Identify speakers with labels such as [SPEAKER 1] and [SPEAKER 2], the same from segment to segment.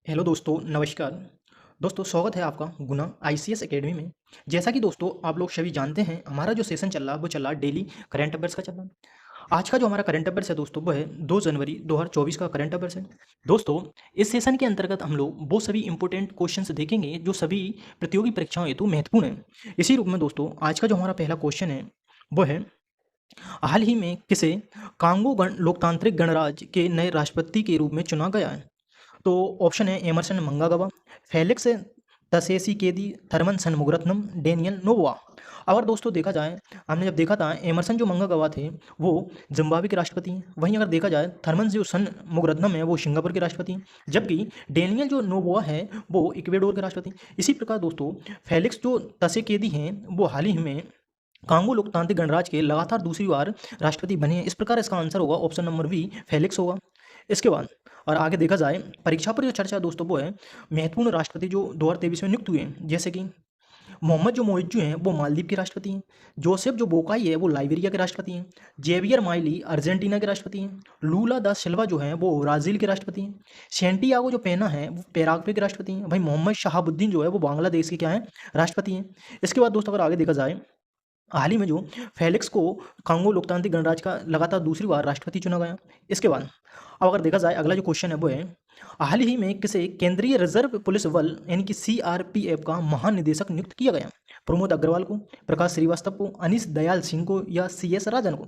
[SPEAKER 1] Hello दोस्तों, नमस्कार। दोस्तों, स्वागत है आपका गुना आईसीएस एकेडमी में। जैसा कि दोस्तों आप लोग सभी जानते हैं, हमारा जो सेशन चल रहा है वो चल रहा है डेली करंट अफेयर्स का चल रहा है। आज का जो हमारा करंट अफेयर्स है दोस्तों वो है 2 जनवरी 2024 का करंट अफेयर्स है। दोस्तों, इस सेशन के अंतर्गत हम लोग वो सभी इंपॉर्टेंट क्वेश्चंस देखेंगे जो सभी प्रतियोगी परीक्षाओं हेतु महत्वपूर्ण है। इसी रूप में दोस्तों आज का जो हमारा पहला क्वेश्चन है वो है, हाल ही में किसे कांगो लोकतांत्रिक गणराज्य के नए राष्ट्रपति के रूप में चुना गया है? तो ऑप्शन है Emmerson Mnangagwa, Felix Tshisekedi, Tharman Shanmugaratnam, Daniel Noboa. अगर दोस्तों देखा जाए, हमने जब देखा था एमरसन जो मंगागवा थे वो जिम्बाब्वे के राष्ट्रपति हैं। वहीं अगर देखा जाए थरमन जो शनमुगरत्नम है वो सिंगापुर के राष्ट्रपति हैं, जबकि डेनियल जो नोबोआ है वो इक्वेडोर के राष्ट्रपति हैं। इसी प्रकार दोस्तों फेलिक्स जो तसेकेदी हैं वो हाल ही में कांगो लोकतांत्रिक गणराज्य के लगातार दूसरी बार राष्ट्रपति बने हैं। इस प्रकार इसका आंसर होगा ऑप्शन नंबर बी, फेलिक्स होगा। इसके बाद और आगे देखा जाए परीक्षा पर जो चर्चा है दोस्तों वो है महत्वपूर्ण राष्ट्रपति जो 2023 में नियुक्त हुए हैं, जैसे कि मोहम्मद जो मोइज्जू हैं वो मालदीव के राष्ट्रपति हैं, जोसेफ जो बोकाई है वो लाइबेरिया के राष्ट्रपति हैं, जेवियर माइली अर्जेंटीना के राष्ट्रपति हैं, लूला दा सिल्वा जो है वो ब्राज़ील के राष्ट्रपति हैं, सेंटियागो जो पेना है वो पैराग्वे के राष्ट्रपति हैं, भाई मोहम्मद शहाबुद्दीन जो है वो बांग्लादेश के क्या हैं, राष्ट्रपति हैं। इसके बाद दोस्तों अगर आगे देखा जाए, हाल ही में जो फेलिक्स को कांगो लोकतांत्रिक गणराज्य का लगातार दूसरी बार राष्ट्रपति चुना गया। इसके बाद अब अगर देखा जाए अगला जो क्वेश्चन है वो है, हाल ही में किसे केंद्रीय रिजर्व पुलिस बल यानी कि सीआरपीएफ का महानिदेशक नियुक्त किया गया? प्रमोद अग्रवाल को, प्रकाश श्रीवास्तव को, अनीश दयाल सिंह को या सीएस राजन को?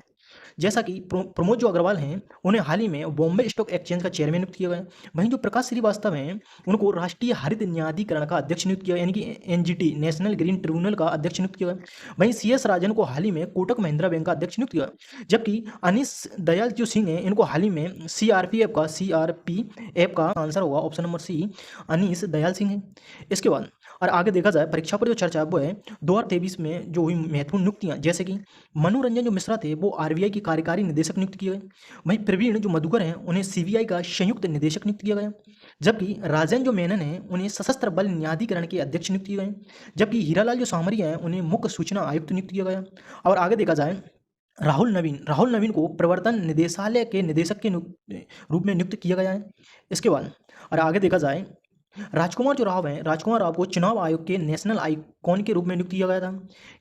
[SPEAKER 1] जैसा कि प्रमोद जो अग्रवाल हैं उन्हें हाल ही में बॉम्बे स्टॉक एक्सचेंज का चेयरमैन नियुक्त किया गया। वहीं जो प्रकाश श्रीवास्तव हैं उनको राष्ट्रीय हरित न्यायाधिकरण का अध्यक्ष नियुक्त किया, यानी कि एनजीटी नेशनल ग्रीन ट्रिब्यूनल का अध्यक्ष नियुक्त किया गया। वहीं सीएस राजन को हाल ही में कोटक महिंद्रा बैंक का अध्यक्ष नियुक्त किया, जबकि अनीश दयाल जो सिंह हैं इनको हाल ही में सीआरपीएफ का आंसर होगा option number C, Anish Dayal Singh है। इसके बाद और आगे देखा जाए परीक्षा पर जो चर्चा है वो है 2023 में जो हुई महत्वपूर्ण नियुक्तियां, जैसे कि मनोरंजन जो मिश्रा थे वो आरबीआई के कार्यकारी निदेशक नियुक्त किए गए। वहीं प्रवीण जो मधुकर हैं उन्हें सीबीआई का संयुक्त निदेशक नियुक्त किया गया, जबकि राजन जो मेनन हैं उन्हें सशस्त्र बल न्यायाधिकरण के अध्यक्ष नियुक्त किए गए, जबकि हीरालाल जो सामरिया हैं उन्हें मुख्य सूचना आयुक्त नियुक्त किया गया। और आगे देखा जाए राहुल नवीन को प्रवर्तन निदेशालय के निदेशक के रूप में नियुक्त किया गया है। इसके बाद और आगे देखा जाए राजकुमार जो राव हैं, राजकुमार राव को चुनाव आयोग के नेशनल आइकॉन के रूप में नियुक्त किया गया था।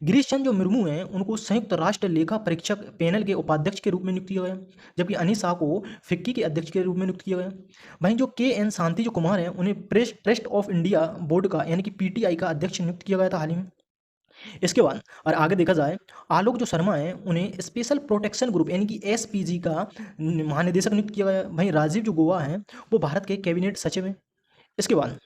[SPEAKER 1] गिरीश चंद जो मुर्मू हैं उनको संयुक्त राष्ट्र लेखा परीक्षक पैनल के उपाध्यक्ष के रूप में नियुक्त किया गया, जबकि अनिल शाह को फिक्की के अध्यक्ष के रूप में नियुक्त किया गया। वहीं जो के एन शांति जो कुमार हैं उन्हें press trust of India board का यानी कि पीटीआई का अध्यक्ष नियुक्त किया गया था हाल ही में। इसके बाद और आगे देखा जाए आलोक जो शर्मा हैं उन्हें स्पेशल प्रोटेक्शन ग्रुप यानी कि एसपीजी का महानिदेशक नियुक्त किया गया। वहीं राजीव जो गोवा हैं वो भारत के कैबिनेट सचिव हैं। इसके बाद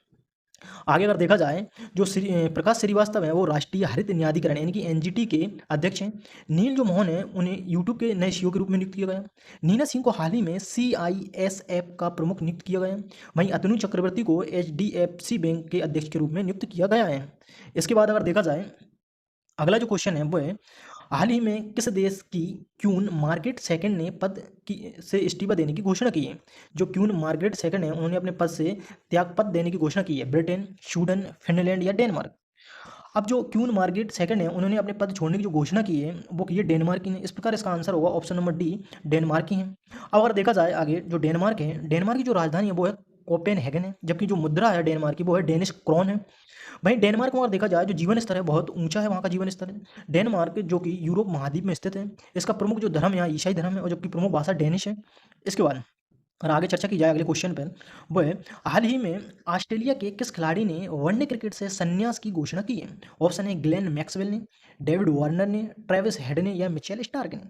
[SPEAKER 1] आगे अगर देखा जाए जो प्रकाश श्रीवास्तव हैं वो राष्ट्रीय हरित न्यायाधिकरण यानी कि एनजीटी के अध्यक्ष हैं। नील जो मोहन हैं उन्हें यूट्यूब के नए सीईओ के रूप में नियुक्त किया गया। नीना सिंह को हाल ही में सीआईएसएफ का प्रमुख नियुक्त किया गया। वहीं अतनु चक्रवर्ती को एचडीएफसी बैंक के अध्यक्ष के रूप में नियुक्त किया गया है। इसके बाद अगर देखा जाए अगला जो क्वेश्चन है वो है, हाल ही में किस देश की क्यून मार्गरेट सेकंड ने पद की से इस्तीफा देने की घोषणा की है? जो क्यून मार्गरेट सेकंड है उन्होंने अपने पद से त्यागपत्र देने की घोषणा की है, ब्रिटेन, स्वीडन, फिनलैंड या डेनमार्क? अब जो क्यून मार्गरेट सेकंड है उन्होंने अपने पद छोड़ने की जो घोषणा की है वो की है डेनमार्क की ने। इस प्रकार इसका आंसर होगा ऑप्शन नंबर डी, डेनमार्क की है। अब अगर देखा जाए आगे जो डेनमार्क है, डेनमार्क की जो राजधानी है वो है कोपेनहेगन है, जबकि जो मुद्रा है डेनमार्क की वो है डेनिश क्रोन है। वहीं डेनमार्क में अगर देखा जाए जो जीवन स्तर है बहुत ऊंचा है वहाँ का जीवन स्तर है। डेनमार्क जो कि यूरोप महाद्वीप में स्थित है, इसका प्रमुख जो धर्म यहाँ ईसाई धर्म है और जबकि प्रमुख भाषा डेनिश है। इसके बाद और आगे चर्चा की जाए अगले क्वेश्चन पर वो है, हाल ही में ऑस्ट्रेलिया के किस खिलाड़ी ने वनडे क्रिकेट से संन्यास की घोषणा की है? ऑप्शन है ग्लेन मैक्सवेल ने, डेविड वार्नर ने, ट्रेविस हेड ने या मिचेल स्टार्क ने?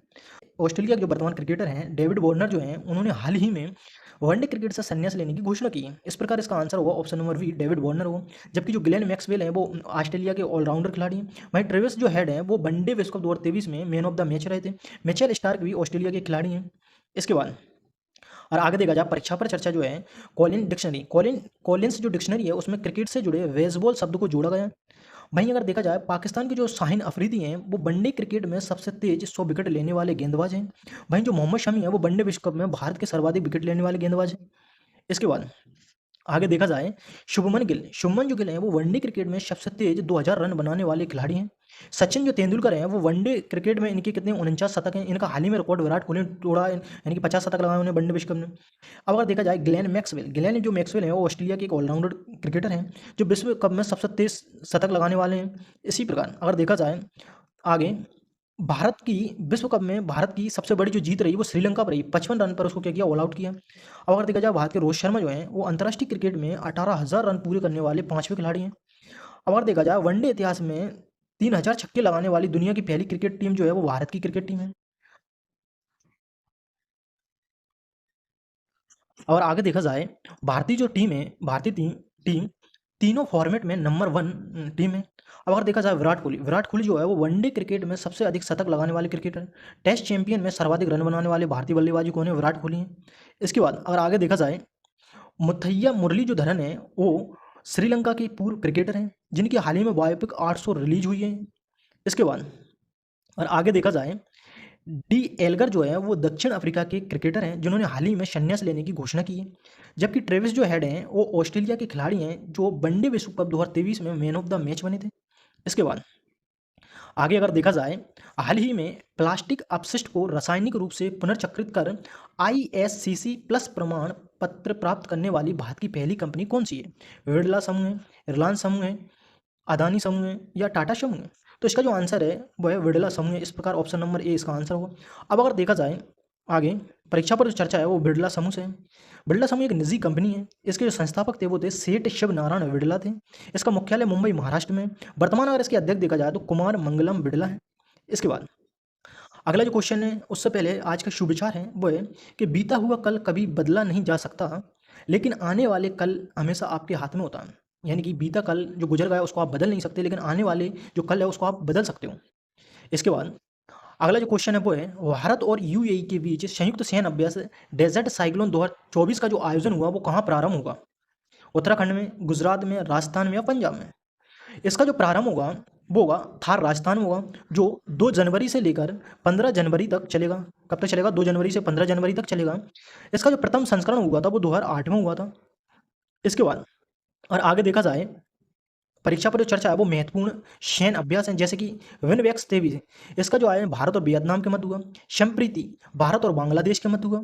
[SPEAKER 1] ऑस्ट्रेलिया के जो वर्तमान क्रिकेटर हैं डेविड वार्नर जो हैं उन्होंने हाल ही में वनडे क्रिकेट से संन्यास लेने की घोषणा की है। इस प्रकार इसका आंसर होगा option number B, David Warner होगा। जबकि जो ग्लेन मैक्सवेल हैं वो ऑस्ट्रेलिया के ऑलराउंडर खिलाड़ी हैं। वहीं ट्रेविस जो हेड हैं वो वनडे विश्व कप 2023 में मैन ऑफ द मैच रहे थे। मिचेल स्टार्क भी ऑस्ट्रेलिया के खिलाड़ी हैं। इसके बाद और आगे देखा जाए परीक्षा पर चर्चा जो है कॉलिन्स जो डिक्शनरी है उसमें क्रिकेट से जुड़े बेसबॉल शब्द को जोड़ा गया है। वहीं अगर देखा जाए पाकिस्तान के जो शाहीन अफरीदी हैं वो वनडे क्रिकेट में सबसे तेज 100 विकेट लेने वाले गेंदबाज हैं। वहीं जो मोहम्मद शमी है वो वनडे विश्व कप में भारत के सर्वाधिक विकेट लेने वाले गेंदबाज हैं। इसके बाद आगे देखा जाए शुभमन जो गिल हैं वो वनडे क्रिकेट में सबसे तेज 2000 रन बनाने वाले खिलाड़ी हैं। सचिन जो तेंदुलकर हैं वो वनडे क्रिकेट में इनके कितने 49 शतक हैं। इनका हाल ही में रिकॉर्ड विराट कोहली ने तोड़ा है, यानी कि 50 शतक लगाए उन्हें वनडे विश्व कप में। अब अगर देखा जाए ग्लेन जो मैक्सवेल हैं वो ऑस्ट्रेलिया के एक ऑलराउंडर क्रिकेटर हैं जो विश्व कप में सबसे तेज शतक लगाने वाले हैं। इसी प्रकार अगर देखा जाए आगे भारत की विश्व कप में भारत की सबसे बड़ी जो जीत रही वो श्रीलंका पर रही। 55 रन पर उसको क्या किया, ऑल आउट किया। अब अगर देखा जाए भारत के रोहित शर्मा जो हैं वो अंतर्राष्ट्रीय क्रिकेट में 18,000 रन पूरे करने वाले 5वें खिलाड़ी हैं। अब अगर देखा जाए वनडे इतिहास में 3000 छक्के लगाने वाली दुनिया की पहली क्रिकेट टीम जो है वो भारत की क्रिकेट टीम है। और आगे देखा जाए भारतीय जो टीम है भारतीय टीम तीनों फॉर्मेट में नंबर 1 टीम है। अब अगर देखा जाए विराट कोहली जो है वो वनडे क्रिकेट में सबसे अधिक शतक लगाने वाले क्रिकेटर। टेस्ट चैंपियन में सर्वाधिक रन बनाने वाले भारतीय बल्लेबाजी कौन है, विराट कोहली हैं। इसके बाद अगर आगे देखा जाए मुथैया मुरलीधरन है वो श्रीलंका के पूर्व क्रिकेटर हैं जिनकी हाल ही में बायोपिक 800 रिलीज हुई है। इसके बाद और आगे देखा जाए डी एल्गर जो है वो दक्षिण अफ्रीका के क्रिकेटर हैं जिन्होंने हाल ही में संन्यास लेने की घोषणा की है। जबकि ट्रेविस जो हेड हैं वो ऑस्ट्रेलिया के खिलाड़ी हैं जो वनडे विश्व कप 2023 में मैन ऑफ द मैच बने थे। इसके बाद आगे अगर देखा जाए हाल ही में प्लास्टिक अपशिष्ट को रासायनिक रूप से पुनर्चक्रित कर आईएससीसी प्लस प्रमाण पत्र प्राप्त करने वाली भारत की पहली कंपनी कौन सी है? बिरला समूह है, रिलायंस समूह है, अदानी समूह है या टाटा समूह है? तो इसका जो आंसर है वो है बिरला समूह है। इस प्रकार ऑप्शन नंबर ए इसका आंसर होगा। अब अगर देखा जाए आगे परीक्षा पर जो चर्चा है वो बिरला समूह से है। बिरला समूह एक निजी कंपनी है। इसके जो संस्थापक थे वो थे सेठ शिव नारायण बिरला थे। इसका मुख्यालय मुंबई महाराष्ट्र में है। वर्तमान अगर इसके अध्यक्ष देखा जाए तो कुमार मंगलम बिरला है। इसके बाद अगला जो क्वेश्चन है उससे पहले आज का शुभ विचार है वो है कि बीता हुआ कल कभी बदला नहीं जा सकता लेकिन आने वाले कल हमेशा आपके हाथ में होता है। यानी कि बीता कल जो गुजर गया उसको आप बदल नहीं सकते लेकिन आने वाले जो कल है उसको आप बदल सकते हो। इसके बाद अगला जो क्वेश्चन है वो है भारत और यूएई के बीच संयुक्त सैन्य अभ्यास डेजर्ट साइक्लोन 2024 का जो आयोजन हुआ वो कहाँ प्रारंभ होगा? उत्तराखंड में, गुजरात में, राजस्थान में या पंजाब में? इसका जो प्रारंभ होगा वो होगा थार राजस्थान में होगा जो 2 जनवरी से लेकर 15 जनवरी तक चलेगा। कब तक चलेगा? 2 जनवरी से 15 जनवरी तक चलेगा। इसका जो प्रथम संस्करण हुआ था वो 2008 में हुआ था। इसके बाद और आगे देखा जाए परीक्षा पर जो चर्चा है वो महत्वपूर्ण सैन्य अभ्यास है जैसे कि विनवेक्स तेवी है। इसका जो आयोजन भारत और वियतनाम के मध्य हुआ। संप्रीति भारत और बांग्लादेश के मध्य हुआ।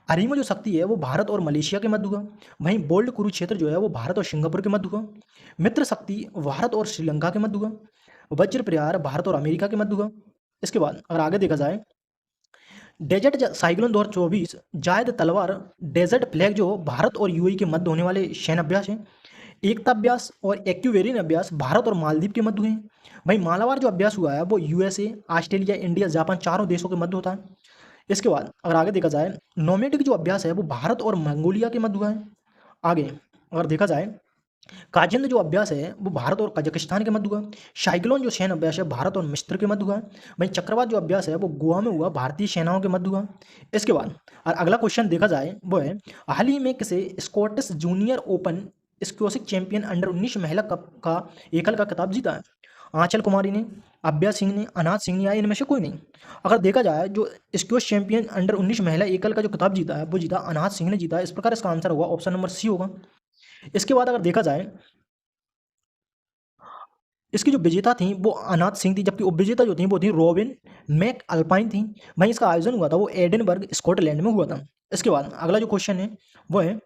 [SPEAKER 1] अरीमो जो शक्ति है वो भारत और मलेशिया के मध्य हुआ। वहीं बोल्ड कुरुक्षेत्र जो है वो भारत और सिंगापुर के मध्य हुआ। मित्र शक्ति भारत और श्रीलंका के मध्य हुआ। वज्र प्रहार भारत और अमेरिका के मध्य हुआ। इसके बाद अगर आगे देखा जाए डेजर्ट साइक्लोन 2024 जायद तलवार डेजर्ट फ्लैग जो भारत और यूएई के मध्य होने वाले सैन्य अभ्यास है। एकता अभ्यास और एक्यूवेरियन अभ्यास भारत और मालदीव के मध्य हुए हैं। वहीं मालाबार जो अभ्यास हुआ है वो यूएसए, ऑस्ट्रेलिया, इंडिया, जापान चारों देशों के मध्य होता है। इसके बाद अगर आगे देखा जाए नोमेडिक जो अभ्यास है वो भारत और मंगोलिया के मध्य हुआ है। आगे अगर देखा जाए काजिंद जो अभ्यास है वो भारत और कजाकिस्तान के मध्य हुआ। साइक्लोन जो सैन्य अभ्यास है भारत और मिस्र के मध्य हुआ। वहीं चक्रवात जो अभ्यास है वो गोवा में हुआ, भारतीय सेनाओं के मध्य हुआ। इसके बाद और अगला क्वेश्चन देखा जाए वो है हाल ही में किसे Scottish junior open squash champion under 19 महिला कप का एकल का खिताब जीता है? आंचल कुमारी ने, अभ्या सिंह ने, अनाथ सिंह ने या इनमें से कोई नहीं? अगर देखा जाए जो स्क्वैश चैंपियन अंडर 19 महिला एकल का जो खिताब जीता है वो जीता अनाथ सिंह ने जीता है। इस प्रकार इसका आंसर होगा ऑप्शन नंबर सी होगा। इसके बाद अगर देखा जाए इसकी जो विजेता थी वो अनाथ सिंह थी जबकि उपविजेता जो थी वो थी रॉबिन मैक अल्पाइन थी। वहीं इसका आयोजन हुआ था वो एडिनबर्ग स्कॉटलैंड में हुआ था। इसके बाद अगला जो क्वेश्चन है वो है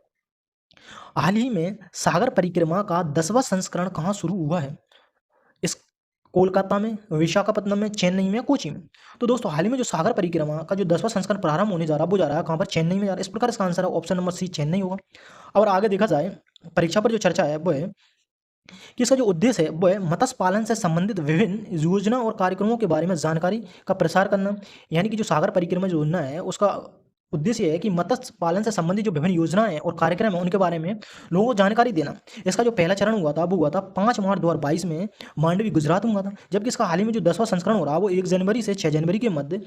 [SPEAKER 1] हाल ही में सागर परिक्रमा का 10वां संस्करण कहाँ शुरू हुआ है? इस कोलकाता में, विशाखापत्तनम में, चेन्नई में या कोची में? तो दोस्तों हाल ही में जो सागर परिक्रमा का जो 10वां संस्करण प्रारंभ होने जा रहा है वो जा रहा है कहाँ पर? चेन्नई में जा रहा है। इस प्रकार इसका आंसर है ऑप्शन नंबर सी चेन्नई होगा। और आगे देखा जाए परीक्षा पर जो चर्चा है वो है कि इसका जो उद्देश्य है वो है मत्स्य पालन से संबंधित विभिन्न योजना और कार्यक्रमों के बारे में जानकारी का प्रसार करना। यानी कि जो सागर परिक्रमा योजना है उसका उद्देश्य ये है कि मत्स्य पालन से संबंधित जो विभिन्न योजनाएं हैं और कार्यक्रम हैं उनके बारे में लोगों को जानकारी देना। इसका जो पहला चरण हुआ था वो हुआ था 5 मार्च 2022 में मांडवी गुजरात में हुआ था। जबकि इसका हाल ही में जो 10वां संस्करण हो रहा है वो 1 जनवरी से 6 जनवरी के मध्य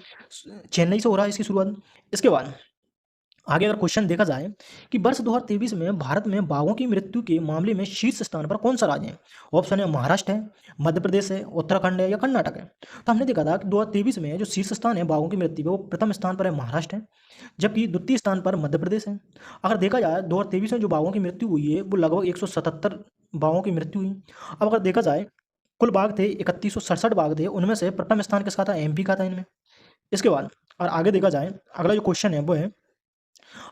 [SPEAKER 1] चेन्नई से हो रहा है इसकी शुरुआत। इसके बाद आगे अगर क्वेश्चन देखा जाए कि वर्ष 2023 में भारत में बाघों की मृत्यु के मामले में शीर्ष स्थान पर कौन सा राज्य है? ऑप्शन है महाराष्ट्र है, मध्य प्रदेश है, उत्तराखंड है या कर्नाटक है। तो हमने देखा था कि 2023 में जो शीर्ष स्थान है बाघों की मृत्यु पे वो प्रथम स्थान पर है महाराष्ट्र है, जबकि द्वितीय स्थान पर मध्य प्रदेश है। अगर देखा जाए 2023 में जो बाघों की मृत्यु हुई है वो लगभग 177 बाघों की मृत्यु हुई। अब अगर देखा जाए कुल बाघ थे 3167 बाघ थे, उनमें से प्रथम स्थान किसका था? एमपी का था इनमें। इसके बाद और आगे देखा जाए अगला जो क्वेश्चन है वो है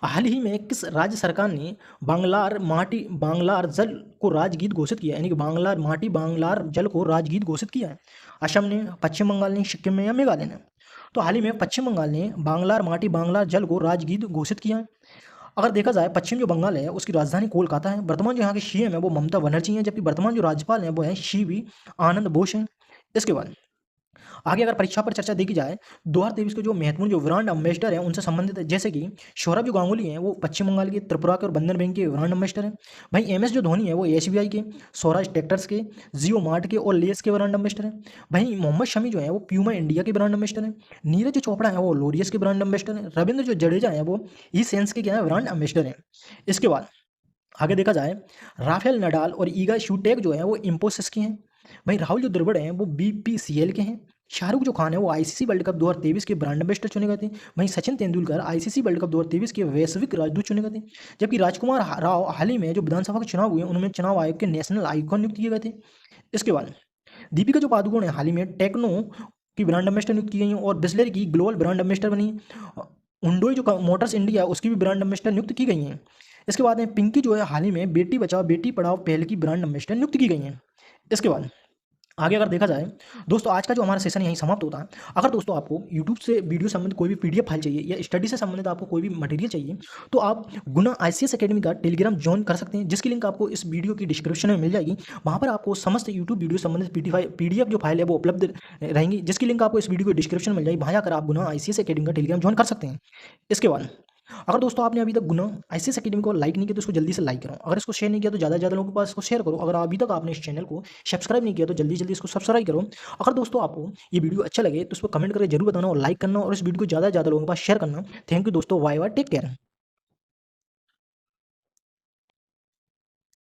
[SPEAKER 1] हाल ही में किस राज्य सरकार ने बांग्लार माटी बांग्लार जल को राजगीत घोषित किया है? यानी कि बांग्लार माटी बांग्लार जल को राजगीत घोषित किया है? असम ने, पश्चिम बंगाल ने, सिक्किम में या मेघालय ने? तो हाल ही में पश्चिम बंगाल ने बांग्लार माटी बांग्लार जल को राजगीत घोषित किया है। अगर देखा जाए पश्चिम जो बंगाल है उसकी राजधानी कोलकाता है। वर्तमान जो यहाँ के सीएम है वो ममता बनर्जी हैं, जबकि वर्तमान जो राज्यपाल हैं वो है सीवी आनंद बोस हैं। इसके बाद आगे अगर परीक्षा पर चर्चा देखी जाए 2023 के जो महत्वपूर्ण जो ब्रांड एम्बेसडर हैं उनसे संबंधित है, जैसे कि सौरभ जो गांगुली हैं वो पश्चिम बंगाल के, त्रिपुरा के और बंधन बैंक के ब्रांड एम्बेसडर हैं। भाई एमएस जो धोनी है वो एसबीआई के, स्वराज ट्रैक्टर्स के, जियो मार्ट के और लेस के ब्रांड एम्बेसडर हैं। भाई मोहम्मद शमी जो है वो प्यूमा इंडिया के ब्रांड एम्बेसडर हैं। नीरज जो चोपड़ा है वो लोरियस के ब्रांड एम्बेसडर हैं। रविंद्र जो जडेजा है वो ई सेंस के क्या है ब्रांड एम्बेसडर हैं। इसके बाद आगे देखा जाए राफेल नडाल और ईगा शूटेक जो है वो इंफोसिस के हैं। भाई राहुल जो द्रविड़ हैं वो बीपीसीएल के हैं। शाहरुख जो खान है वो आईसीसी वर्ल्ड कप 2023 के ब्रांड एम्बेसडर चुने गए थे। वहीं Sachin Tendulkar ICC world cup 2023 के वैश्विक राजदूत चुने गए थे। जबकि राजकुमार राव हाल ही में जो विधानसभा के चुनाव हुए उनमें चुनाव आयोग के नेशनल आइकॉन नियुक्त किए गए थे। इसके बाद दीपिका जो पादुकोण है हाल ही में टेक्नो की ब्रांड एम्बेसडर नियुक्त की गई हैं और बिस्लेरी की ग्लोबल ब्रांड एम्बेसडर बनी। हुंडई जो मोटर्स इंडिया उसकी भी ब्रांड एम्बेसडर नियुक्त की गई हैं। इसके बाद में पिंकी जो है हाल ही में बेटी बचाओ बेटी पढ़ाओ पहल की ब्रांड एम्बेसडर नियुक्त की गई हैं। इसके बाद आगे अगर देखा जाए दोस्तों आज का जो हमारा सेशन यहीं समाप्त होता है। अगर दोस्तों आपको यूट्यूब से वीडियो संबंधित कोई भी पीडीएफ फाइल चाहिए या स्टडी से संबंधित आपको कोई भी मटेरियल चाहिए तो आप गुना आईसीएस एकेडमी का टेलीग्राम ज्वाइन कर सकते हैं, जिसकी लिंक आपको इस वीडियो की डिस्क्रिप्शन में मिल जाएगी। वहाँ पर आपको समस्त यूट्यूब वीडियो संबंधित पीडीएफ जो फाइल है वो उपलब्ध रहेंगी, जिसकी लिंक आपको इस वीडियो की डिस्क्रिप्शन में मिल जाएगी। वहाँ जाकर आप गुना आईसीएस एकेडमी का टेलीग्राम ज्वाइन कर सकते हैं। इसके बाद अगर दोस्तों आपने अभी तक गुना आईसीएस एकेडमी को लाइक नहीं किया तो इसको जल्दी से लाइक करो। अगर इसको शेयर नहीं किया तो ज़्यादा से ज़्यादा लोगों के पास इसको शेयर करो। अगर अभी तक आपने इस चैनल को सब्सक्राइब नहीं किया तो जल्दी जल्दी इसको सब्सक्राइब करो। अगर दोस्तों आपको ये वीडियो अच्छा लगे तो उसको कमेंट करके जरूर बताना और लाइक करना और इस वीडियो को ज़्यादा से ज़्यादा लोगों के पास शेयर करना। थैंक यू दोस्तों, बाय बाय, टेक केयर।